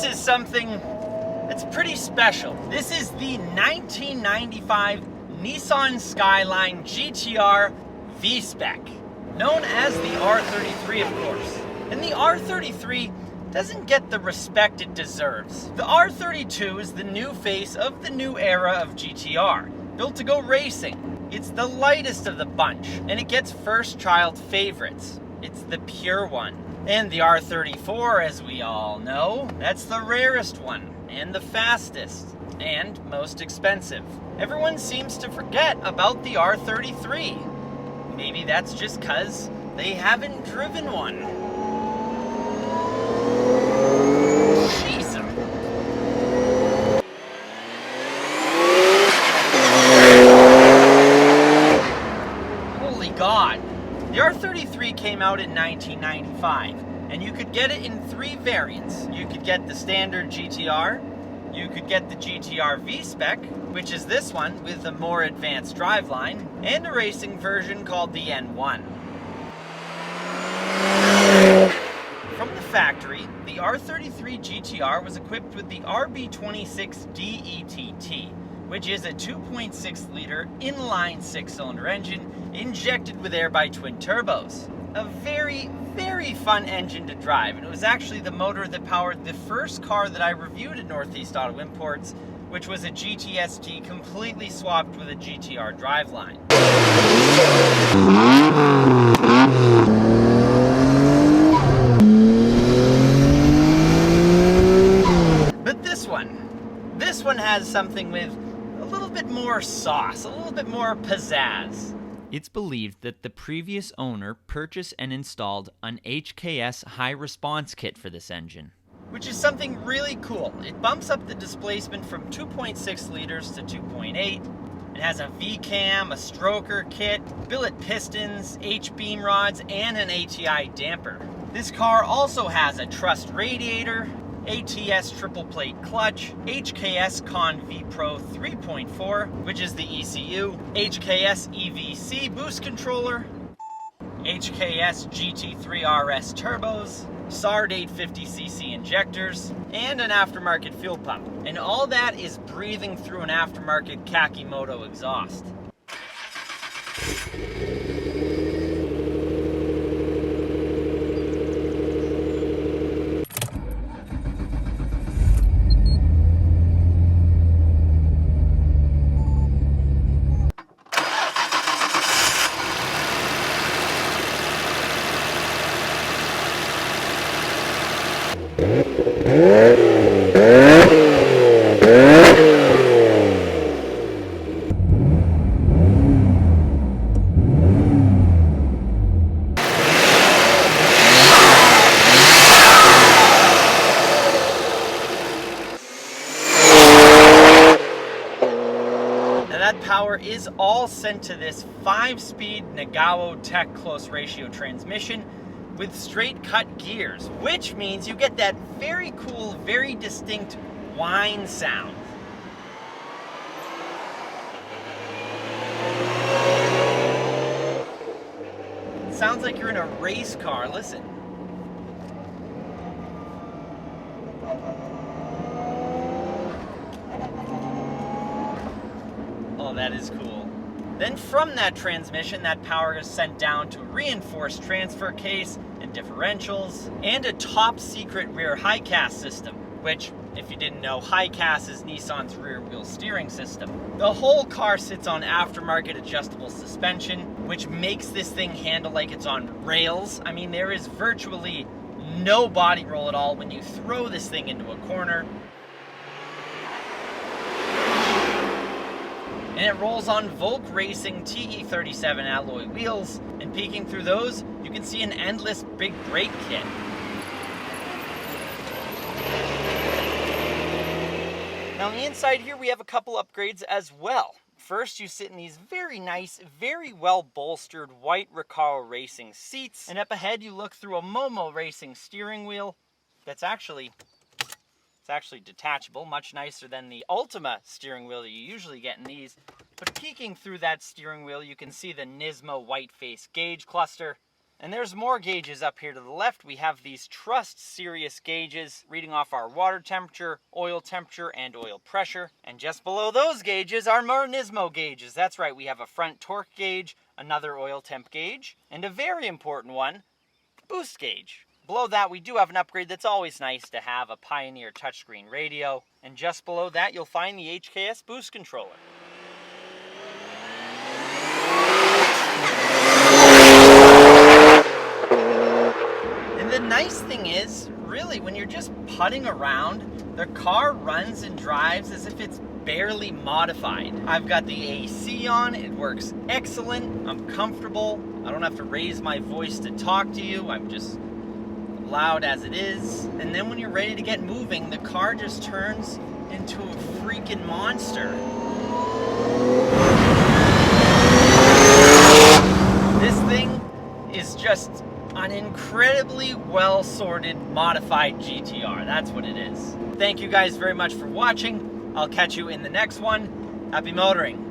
is something that's pretty special. This is the 1995 Nissan Skyline GTR V-SPEC, known as the R33, of course. And the R33 doesn't get the respect it deserves. The R32 is the new face of the new era of GTR, built to go racing. It's the lightest of the bunch, and it gets first child favorites. It's the pure one. And the R34, as we all know, that's the rarest one, and the fastest, and most expensive. Everyone seems to forget about the R33. Maybe that's just 'cause they haven't driven one. Jeez. Holy God. The R33 came out in 1995, and you could get it in 3 variants. You could get the standard GTR, you could get the GTR V-SPEC, which is this one with a more advanced driveline, and a racing version called the N1. From the factory, the R33 GTR was equipped with the RB26 DETT, which is a 2.6-liter inline 6-cylinder engine injected with air by twin turbos. A very, very fun engine to drive, and it was actually the motor that powered the first car that I reviewed at Northeast Auto Imports, which was a GTST completely swapped with a GTR driveline. But this one has something with a little bit more sauce, a little bit more pizzazz. It's believed that the previous owner purchased and installed an HKS high response kit for this engine, which is something really cool. It bumps up the displacement from 2.6 liters to 2.8. It has a V-cam, a stroker kit, billet pistons, H-beam rods, and an ATI damper. This car also has a trussed radiator, ATS triple plate clutch, HKS Con V Pro 3.4, which is the ECU, HKS EVC boost controller, HKS GT3 RS turbos, SARD 850cc injectors, and an aftermarket fuel pump. And all that is breathing through an aftermarket Kakimoto exhaust. That power is all sent to this 5-speed Nagawa Tech close ratio transmission with straight cut gears, which means you get that very cool, very distinct whine sound. It sounds like you're in a race car. Listen. Oh, that is cool. Then from that transmission, that power is sent down to a reinforced transfer case and differentials, and a top secret rear HKS system, which, if you didn't know, HKS is Nissan's rear wheel steering system. The whole car sits on aftermarket adjustable suspension, which makes this thing handle like it's on rails. I mean, there is virtually no body roll at all when you throw this thing into a corner. And it rolls on Volk Racing TE37 alloy wheels, and peeking through those, you can see an endless big brake kit. Now on the inside here, we have a couple upgrades as well. First, you sit in these very nice, very well bolstered white Recaro Racing seats, and up ahead you look through a Momo Racing steering wheel that's actually detachable, much nicer than the Ultima steering wheel that you usually get in these. But peeking through that steering wheel, you can see the Nismo white face gauge cluster, And there's more gauges up here to the left. We have these Trust Sirius gauges reading off our water temperature, and oil pressure. And just below those gauges are more Nismo gauges. That's right, we have a front torque gauge, another oil temp gauge, and a very important one, boost gauge. Below that, we do have an upgrade that's always nice to have, a Pioneer touchscreen radio. And just below that, you'll find the HKS boost controller. The nice thing is, really, when you're just putting around, the car runs and drives as if it's barely modified. I've got the AC on, it works excellent, I'm comfortable, I don't have to raise my voice to talk to you, I'm just loud as it is. And then when you're ready to get moving, the car just turns into a freaking monster. This thing is just an incredibly well-sorted, modified GTR. That's what it is. Thank you guys very much for watching. I'll catch you in the next one. Happy motoring.